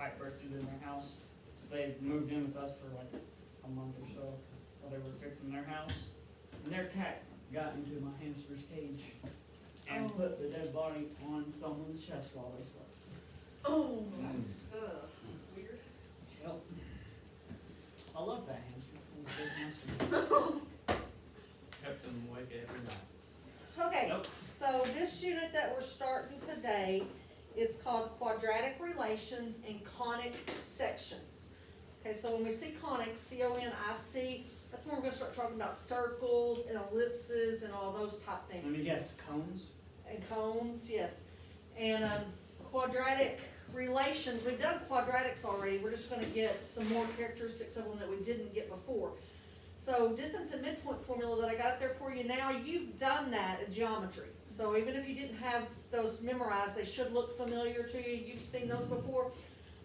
pipe bursted in their house. So they moved in with us for like a month or so while they were fixing their house. And their cat got into my hamster's cage and put the dead body on someone's chest while they slept. Oh, that's weird. Yep. I love that hamster. It was a good hamster. Kept them awake every night. Okay, Nope. so this unit that we're starting today, it's called quadratic relations and conic sections. Okay, so when we see conic, C-O-N-I-C, that's when we're gonna start talking about circles and ellipses and all those type things. Let me guess, cones? And cones, yes. And quadratic relations, we've done quadratics already, we're just gonna get some more characteristics of them that we didn't get before. So distance and midpoint formula that I got up there for you now, you've done that in geometry. So even if you didn't have those memorized, they should look familiar to you, you've seen those before.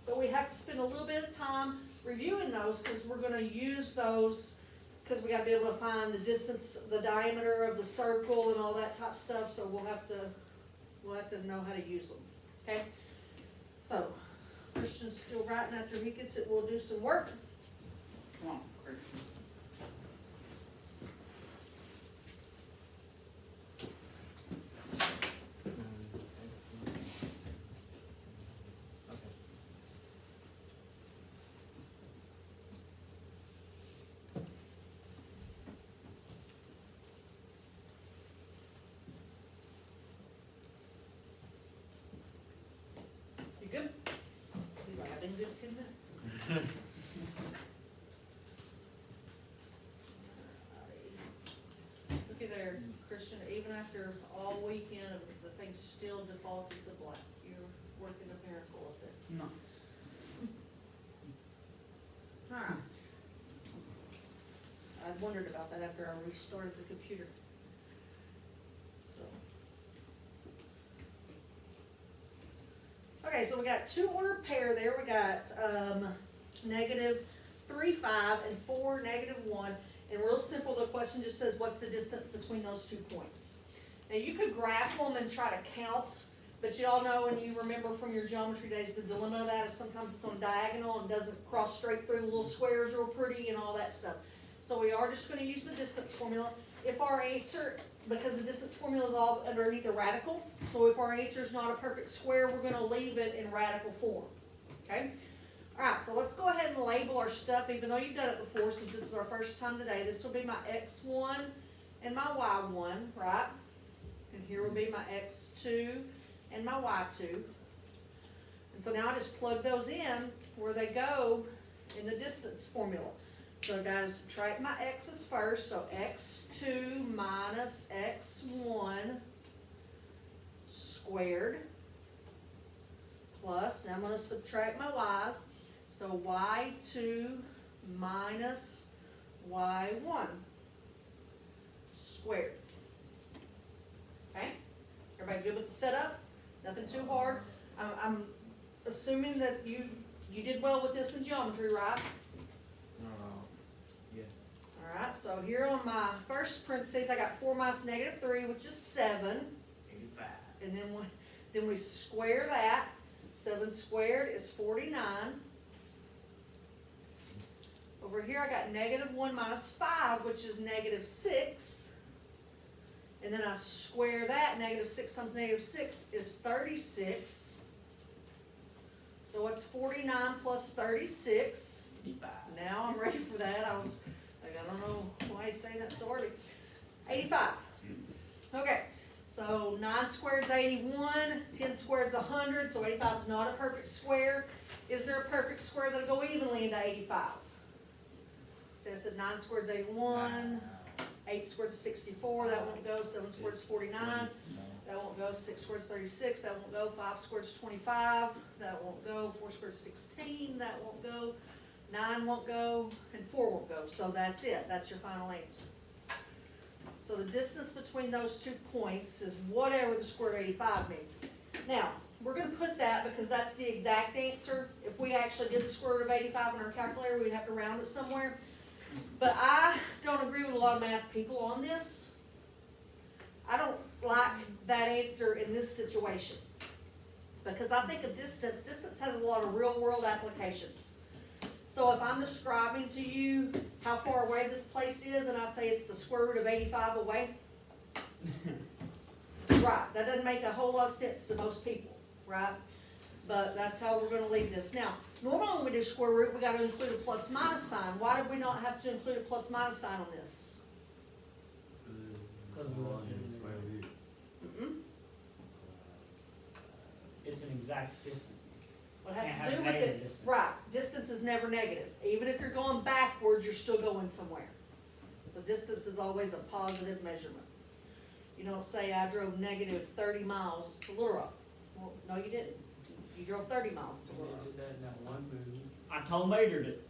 But we have to spend a little bit of time reviewing those, because we're gonna use those, because we gotta be able to find the distance, the diameter of the circle and all that type of stuff, so we'll have to know how to use them, okay? So, Christian's still writing. After he gets it, we'll do some work. Come on, Christian. Okay. You good? He's like, I've been good 10 minutes. Looky there, Christian, even after all weekend, the thing still defaulted to black. You're working a miracle with it. Nice. Alright. I wondered about that after I restarted the computer. So. Okay, so we got two ordered pair there. We got -3, 5 and 4, -1. And real simple, the question just says, what's the distance between those 2 points? Now you could graph them and try to count, but you all know, and you remember from your geometry days, the dilemma of that is sometimes it's on diagonal and doesn't cross straight through the little squares real pretty and all that stuff. So we are just gonna use the distance formula. If our answer, because the distance formula is all underneath a radical, so if our answer is not a perfect square, we're gonna leave it in radical form, okay? Alright, so let's go ahead and label our stuff, even though you've done it before, since this is our first time today. This will be my X1 and my Y1, right? And here will be my X2 and my Y2. And so now I just plug those in where they go in the distance formula. So I gotta subtract my x's first, so X2 minus X1 squared, plus, now I'm gonna subtract my y's, so Y2 minus Y1 squared. Okay? Everybody good with the setup? Nothing too hard? I'm assuming that you did well with this in geometry, right? Yeah. Alright, so here on my first parentheses, I got 4 minus -3, which is 7. 85. And then we square that. 7 squared is 49. Over here I got -1 minus 5, which is -6. And then I square that. -6 times -6 is 36. So what's 49 plus 36? 85. Now I'm ready for that. I was like, I don't know why he's saying that so early. 85. Okay, so 9 squared is 81, 10 squared is 100, so 85 is not a perfect square. Is there a perfect square that'll go evenly into 85? So I said 9 squared is 81, 8 squared is 64, that won't go. 7 squared is 49, that won't go. 6 squared is 36, that won't go. 5 squared is 25, that won't go. 4 squared is 16, that won't go. 9 won't go, and 4 won't go, so that's it, that's your final answer. So the distance between those 2 points is whatever the square root of 85 means. Now, we're gonna put that because that's the exact answer. If we actually did the square root of 85 in our calculator, we'd have to round it somewhere. But I don't agree with a lot of math people on this. I don't like that answer in this situation. because I think of distance, distance has a lot of real world applications. So if I'm describing to you how far away this place is, and I say it's the square root of 85 away, right, that doesn't make a whole lot of sense to most people, right? But that's how we're gonna leave this. Now, normally when we do square root, we gotta include a plus minus sign. Why did we not have to include a plus minus sign on this? Because we left it in Square root. Mm-mm. It's an exact distance. What has Can't to have do with negative it, distance. right, distance is never negative. Even if you're going backwards, you're still going somewhere. So distance is always a positive measurement. You don't say, I drove negative 30 miles to Little Rock. Well, no, you didn't. You drove 30 miles to Little Rock. They did that in that one movie. I told Mater that.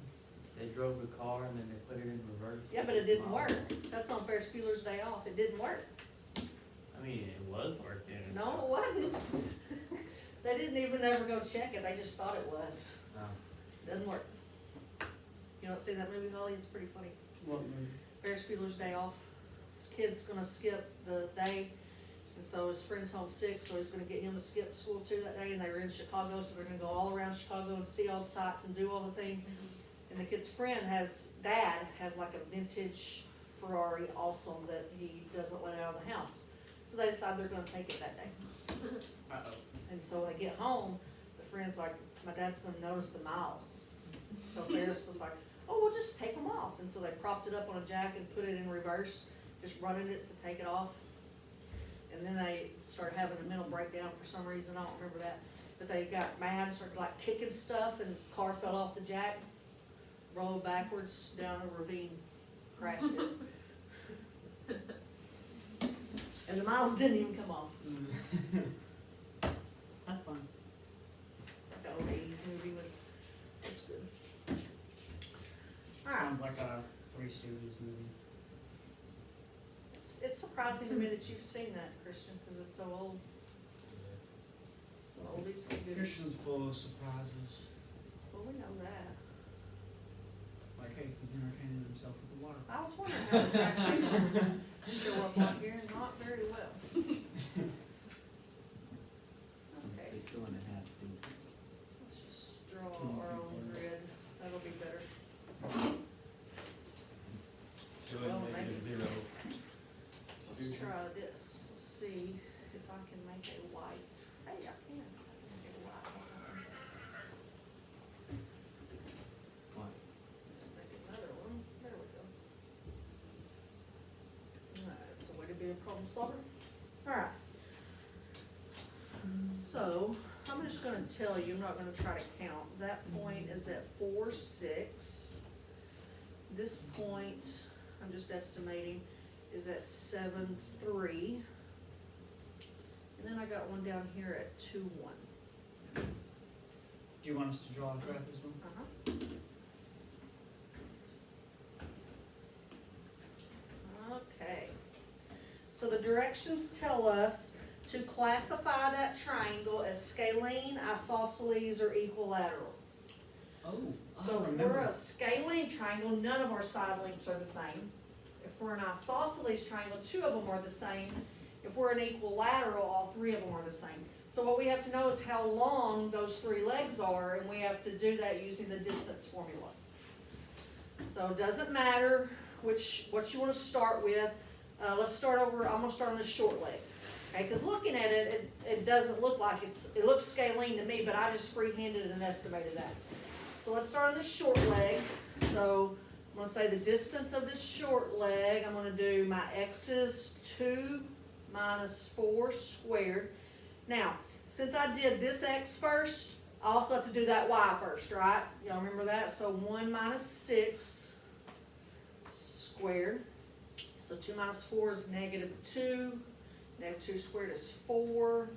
They drove the car and then they put it in reverse. Yeah, but it didn't work. That's on Ferris Bueller's Day Off. It didn't work. I mean, it was working. No, it wasn't. They didn't even ever go check it. They just thought it was. Oh. Doesn't work. You don't see that movie, Holly? It's pretty funny. What movie? Ferris Bueller's Day Off. This kid's gonna skip the day, and so his friend's homesick, so he's gonna get him to skip school too that day, and they were in Chicago, so they're gonna go all around Chicago and see all the sights and do all the things. And the kid's dad has like a vintage Ferrari also that he doesn't let out of the house. So they decide they're gonna take it that day. Uh-oh. And so when they get home, the friend's like, my dad's gonna notice the miles. So Ferris was like, oh, we'll just take them off. And so they propped it up on a jack and put it in reverse, just running it to take it off. And then they started having a mental breakdown for some reason, I don't remember that. But they got mad and started like kicking stuff, and the car fell off the jack, rolled backwards down a ravine, crashed it. And the miles didn't even come off. That's fun. It's like an old 80s movie with, it's good. Sounds like a Three Stooges movie. It's surprising to me that you've seen that, Christian, because it's so old. So oldies but goodies. Christian's full of surprises. Well, we know that. Like, hey, he's entertaining himself with the water. I was wondering how the traffic show up on here, not very well. Okay, Say 2.5 feet. let's just draw our own grid, that'll be better. 2 Well, and negative maybe. 0. Let's try this, let's see if I can make a white. Hey, I can make a white one. What? Make another one, there we go. Alright, that's the way to be a problem solver. Alright. So, I'm just gonna tell you, I'm not gonna try to count. That point is at 4, 6. This point, I'm just estimating, is at 7, 3. And then I got one down here at 2, 1. Do you want us to draw a graph as well? Okay. So the directions tell us to classify that triangle as scalene, isosceles, or equilateral. Oh, So if we're a scalene triangle, none of our side lengths are the same. If we're an isosceles triangle, 2 of them are the same. If we're an equilateral, all 3 of them are the same. So what we have to know is how long those 3 legs are, and we have to do that using the distance formula. So it doesn't matter what you want to start with. Let's start over, I'm going to start on this short leg. Okay, because looking at it, it doesn't look like it looks scalene to me, but I just freehanded and estimated that. So let's start on this short leg. So I'm going to say the distance of this short leg, I'm going to do my x's 2 minus 4 squared. Now, since I did this x first, I also have to do that y first, right? Y'all remember that? So 1 minus 6 squared. So 2 minus 4 is negative 2. Negative 2 squared is 4.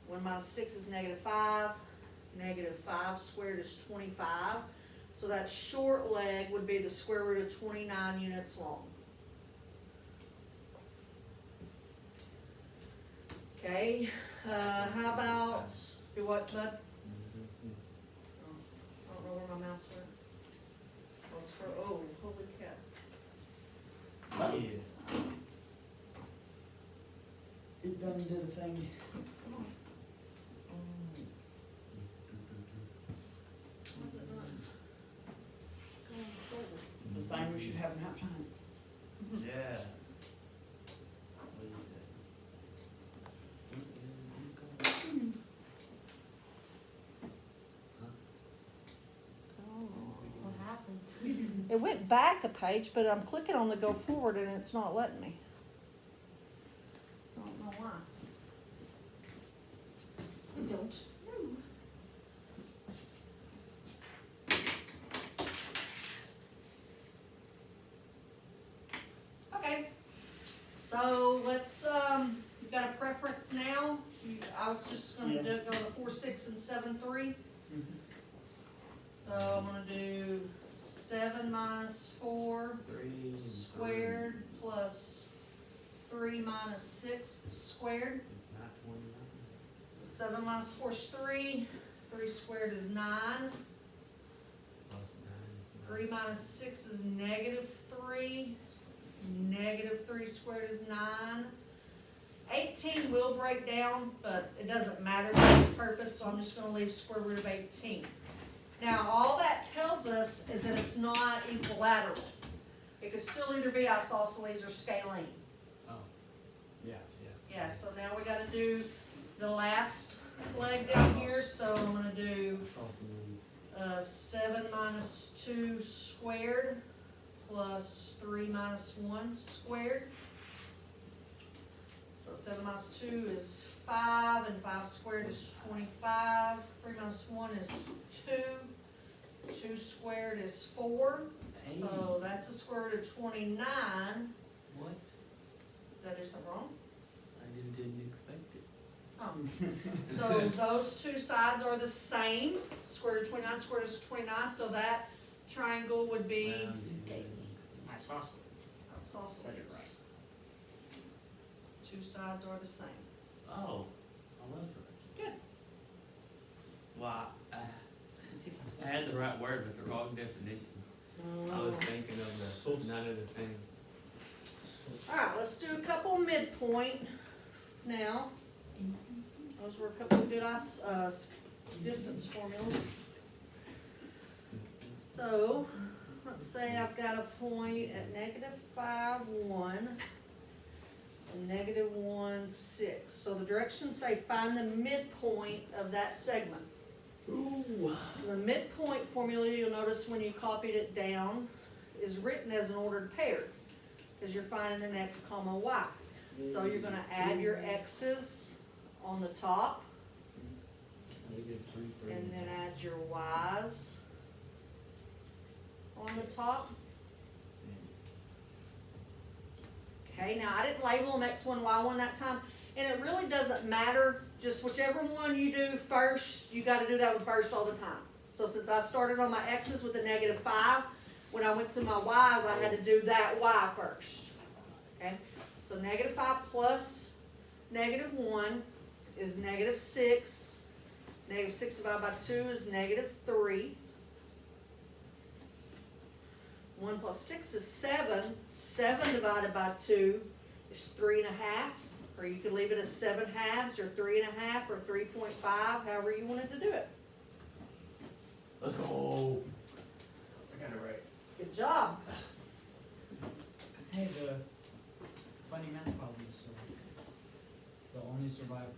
1 minus 6 is negative 5. Negative 5 squared is 25. So that short leg would be the square root of 29 units long. Okay, how about, do what, bud? Oh, I don't know where my mouse went. Oh, it's for, oh, holy cats. Yeah. It done did a thing. Come on. we should have nap time. Yeah. What happened? It went back a page, but I'm clicking on the go forward and it's not letting me. I don't know why. I don't know. Okay, so let's, you got a preference now? I was just gonna Yeah. go the 4, 6, and 7, 3. Mhm. So I'm gonna do 7 minus 4 3 squared plus 3 minus 6 squared. It's not 29. So 7 minus 4 is 3, 3 squared is 9, Plus 3 minus 6 is -3, -3 squared is 9. 18 will break down, but it doesn't matter for this purpose, so I'm just gonna leave square root of 18. Now, all that tells us is that it's not equilateral. It could still either be isosceles or scalene. Oh. Yeah. Yeah, so now we gotta do the last leg down here, so I'm gonna do, 7 minus 2 squared plus 3 minus 1 squared. So 7 minus 2 is 5, and 5 squared is 25. 3 minus 1 is 2. 2 squared is 4. So that's the square root of 29. What? Did I do something wrong? I didn't expect it. Oh. So those two sides are the same. Square root of 29, square root of 29. So that triangle would be Isosceles. isosceles. Said it right. Two sides are the same. Oh, I was right. Good. Well, See if I had the right word, but the wrong definition. I was thinking of the none of the same. Alright, let's do a couple midpoint now. Those were a couple of good distance formulas. So, let's say I've got a point at -5, 1, and -1, 6. So the directions say find the midpoint of that segment. Ooh. So the midpoint formula, you'll notice when you copied it down, is written as an ordered pair, because you're finding an x, comma, y. So you're gonna add your x's on the top, and then add your y's on the top. Okay, now I didn't label them x1, y1 that time, and it really doesn't matter, just whichever one you do first, you gotta do that one first all the time. So since I started on my x's with a -5, when I went to my y's, I had to do that y first. Okay, so -5 plus -1 is -6. -6 divided by 2 is -3. 1 plus 6 is 7. 7 divided by 2 is 3.5. Or you could leave it as 7 halves, or 3.5, or 3.5, however you wanted to do it. Let's go. I got it right. Good job. Hey, the funny math problems, so it's the only survivor.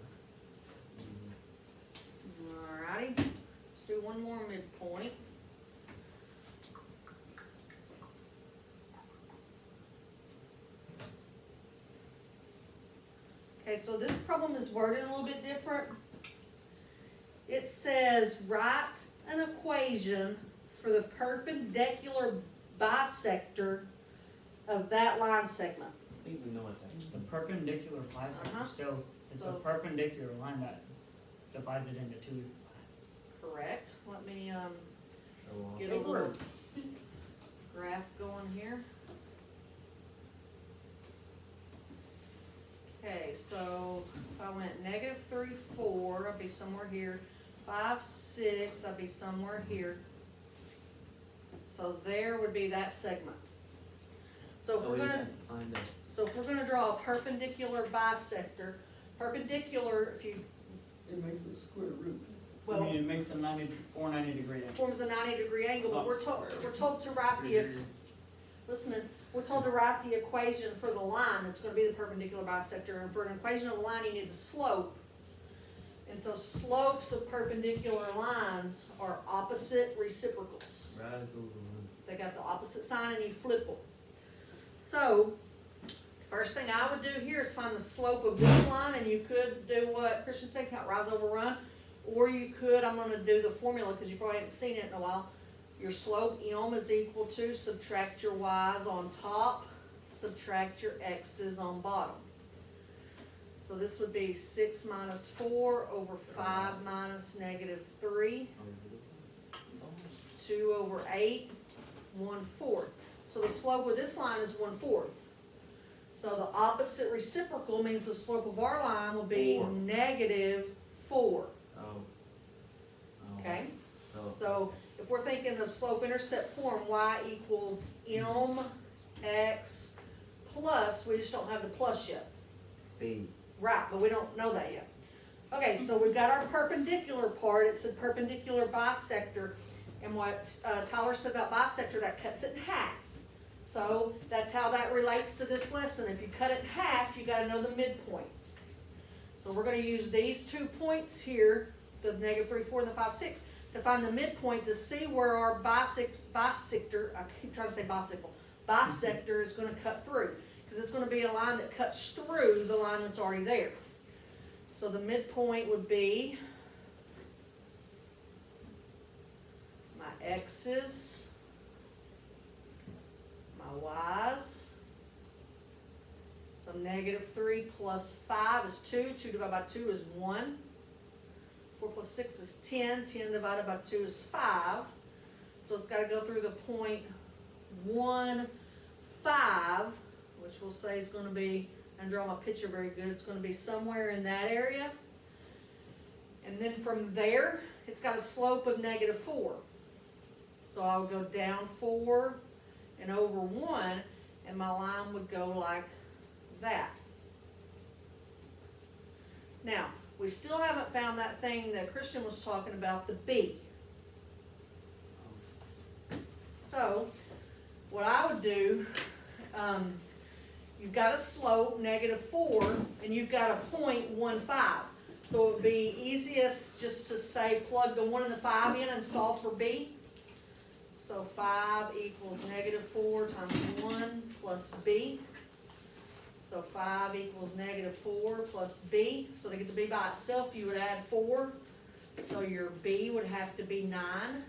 Alrighty, let's do one more midpoint. Okay, so this problem is worded a little bit different. It says, write an equation for the perpendicular bisector of that line segment. I think we know what that is. The perpendicular bisector, Uh-huh. so it's a So- perpendicular line that divides it into two lines. Correct. Let me, Show off. get a Big little words. graph going here. Okay, so if I went -3, 4, I'd be somewhere here. 5, 6, I'd be somewhere here. So there would be that segment. So if we're gonna, Find out. so if we're gonna draw a perpendicular bisector, perpendicular, if you, It makes a square root. I well, mean, it makes a 490 degree angle. forms a 90-degree angle, but we're told to write the listen, we're told to write the equation for the line, it's gonna be the perpendicular bisector, and for an equation of a line, you need a slope. And so slopes of perpendicular lines are opposite reciprocals. Right over one. They got the opposite sign and you flip them. So, first thing I would do here is find the slope of this line, and you could do what Christian said, count rise over run, or you could, I'm gonna do the formula because you probably haven't seen it in a while. Your slope m is equal to subtract your y's on top, subtract your x's on bottom. So this would be 6 minus 4 over 5 minus negative 3, 2 over 8, 1/4. So the slope of this line is 1/4. So the opposite reciprocal means the slope of our line will be 4. negative 4, Oh. Oh. okay? So if we're thinking of slope-intercept form, y equals mx plus, we just don't have the plus yet. B. Right, but we don't know that yet. Okay, so we've got our perpendicular part, it's a perpendicular bisector, and what Tyler said about bisector, that cuts it in half. So that's how that relates to this lesson. If you cut it in half, you gotta know the midpoint. So we're gonna use these 2 points here, the negative 3, 4, and the 5, 6, to find the midpoint to see where our bisector, I keep trying to say bisector is gonna cut through. Because it's gonna be a line that cuts through the line that's already there. So the midpoint would be my x's, my y's. So negative 3 plus 5 is 2, 2 divided by 2 is 1. 4 plus 6 is 10, 10 divided by 2 is 5. So it's gotta go through the point 1, 5, which we'll say is gonna be, and draw my picture very good, it's gonna be somewhere in that area. And then from there, it's got a slope of negative 4. So I'll go down 4 and over 1, and my line would go like that. Now, we still haven't found that thing that Christian was talking about, the B. So, what I would do, you've got a slope, negative 4, and you've got a point 1,5. So it would be easiest just to say plug the 1 and the 5 in and solve for B. So 5 equals negative 4 times 1 plus B. So 5 equals negative 4 plus B. So to get the B by itself, you would add 4. So your B would have to be 9.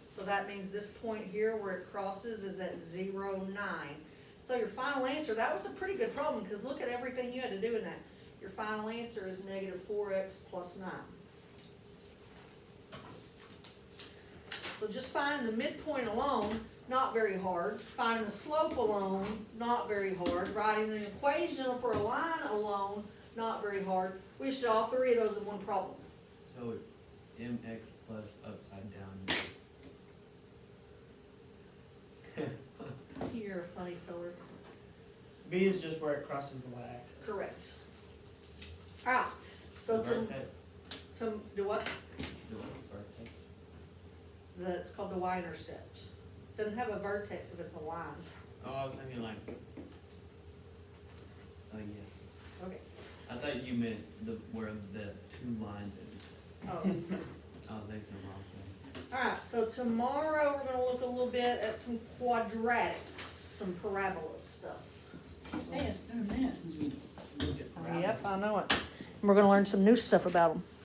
So that means this point here where it crosses is at 0, 9. So your final answer, that was a pretty good problem because look at everything you had to do in that. Your final answer is negative 4x plus 9. So just finding the midpoint alone, not very hard. Finding the slope alone, not very hard. Writing the equation for a line alone, not very hard. We should all 3 of those in one problem. So it's mx plus upside down. You're a funny feller. B is just where it crosses the y-axis. Correct. Alright, so to do what? That's called the y-intercept. Doesn't have a vertex if it's a line. Oh, I was thinking like, oh yeah. Okay. I thought you meant where the 2 lines is. Oh. I was thinking the wrong thing. Alright, so tomorrow we're gonna look a little bit at some quadratics, some parabola stuff. Hey, it's been a minute since we looked at parabolas. Yep, I know it. And we're gonna learn some new stuff about them.